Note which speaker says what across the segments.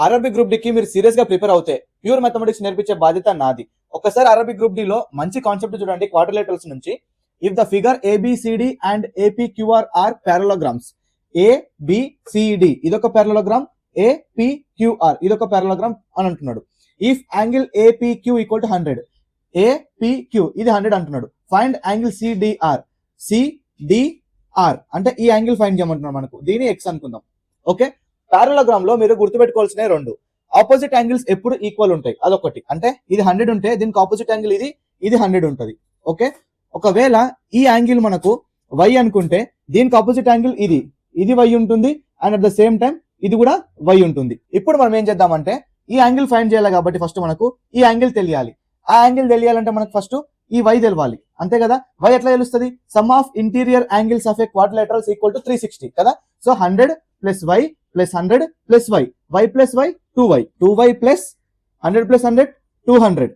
Speaker 1: RRB group డికి మీరు serious గా prepare అవుతే ప్యూర్ మ్యాథమెటిక్స్ నేర్పించే బాధ్యత నాది. ఒకసారి ఆర్ఆర్బి గ్రూప్ డి లో మంచి కాన్సెప్ట్ చూడండి. క్వాడ్రిలేటరల్స్ నుంచి if the figure ABCD and APQR are parallelograms, ABCD ఇదొక ప్యారలోగ్రామ్, ఏపీక్యూఆర్ ఇదొక ప్యారలోగ్రామ్ అని అంటున్నాడు. If angle APQ equal to 100, APQ ఇది 100 అంటున్నాడు. ఫైండ్ యాంగిల్ సిడిఆర్, సిడిఆర్ అంటే ఈ యాంగిల్ ఫైండ్ చేయమంటున్నాడు మనకు. దీని ఎక్స్ అనుకుందాం. ఓకే, పారలోగ్రామ్ లో మీరు గుర్తుపెట్టుకోవాల్సిన రెండు ఆపోజిట్ యాంగిల్స్ ఎప్పుడు ఈక్వల్ ఉంటాయి. అదొకటి, అంటే ఇది 100 ఉంటే దీనికి ఆపోజిట్ యాంగిల్ ఇది 100 ఉంటుంది. ఓకే, ఒకవేళ ఈ యాంగిల్ మనకు వై అనుకుంటే దీనికి ఆపోజిట్ యాంగిల్ ఇది వై ఉంటుంది, and at the same time ఇది కూడా వై ఉంటుంది. ఇప్పుడు మనం ఏం చేద్దామంటే ఈ యాంగిల్ ఫైండ్ చేయాలి కాబట్టి ఫస్ట్ మనకు ఈ యాంగిల్ తెలియాలి. ఆ యాంగిల్ తెలియాలంటే మనకు ఫస్ట్ ఈ వై తెలవాలి, అంతే కదా. వై ఎట్లా తెలుస్తుంది? Sum of interior angles of a quadrilaterals equal to 360 కదా. So 100 plus y plus 100 plus y, y plus y 2y, 2y plus 100 plus 100 200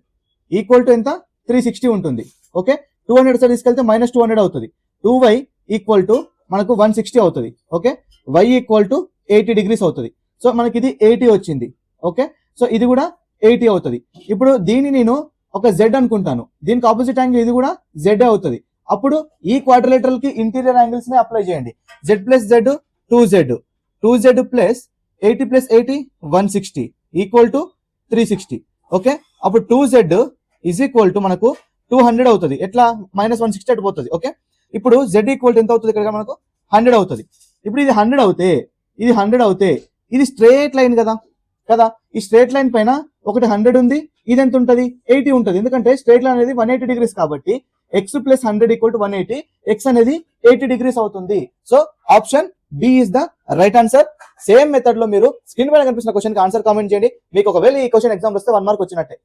Speaker 1: equal to ఎంత? 360 ఉంటుంది. ఓకే, 200 సార్ తీసుకెళ్తే మైనస్ 200 అవుతుంది. 2y ఈక్వల్ టు మనకు 160 అవుతుంది. Okay, y equal to 80 degrees అవుతుంది. So మనకి ఇది 80 వచ్చింది. ఓకే, సో ఇది కూడా 80 అవుతుంది. ఇప్పుడు దీన్ని నేను ఒక z అనుకుంటాను, దీనికి ఆపోజిట్ యాంగిల్ ఇది కూడా z అవుతుంది. అప్పుడు ఈ క్వాడ్రిలేటరల్ కి ఇంటీరియర్ యాంగిల్స్ ని అప్లై చేయండి. z plus z 2z plus 80 plus 80 160 equal to 360. Okay, అప్పుడు 2z ఈజ్ ఈక్వల్ టు మనకు 200 అవుతుంది. ఎట్లా? మైనస్ 160 అటు పోతుంది. ఓకే, ఇప్పుడు z ఈక్వల్ టు ఎంత అవుతుంది? ఇక్కడ మనకు 100 అవుతుంది. ఇప్పుడు ఇది 100 అవుతే ఇది స్ట్రేట్ లైన్ కదా. ఈ స్ట్రేట్ లైన్ పైన ఒకటి 100 ఉంది, ఇది ఎంత ఉంటుంది? 80 ఉంటుంది. ఎందుకంటే స్ట్రేట్ లైన్ అనేది 180 డిగ్రీస్ కాబట్టి x plus 100 equal to 180, x అనేది 80 డిగ్రీస్ అవుతుంది. So option B is the right answer. Same method లో మీరు స్క్రీన్ పైన కనిపిస్తున్న క్వశ్చన్ కి ఆన్సర్ కామెంట్ చేయండి. మీకు ఒకవేళ ఈ క్వశ్చన్ ఎగ్జామ్ వస్తే 1 మార్క్ వచ్చినట్టే.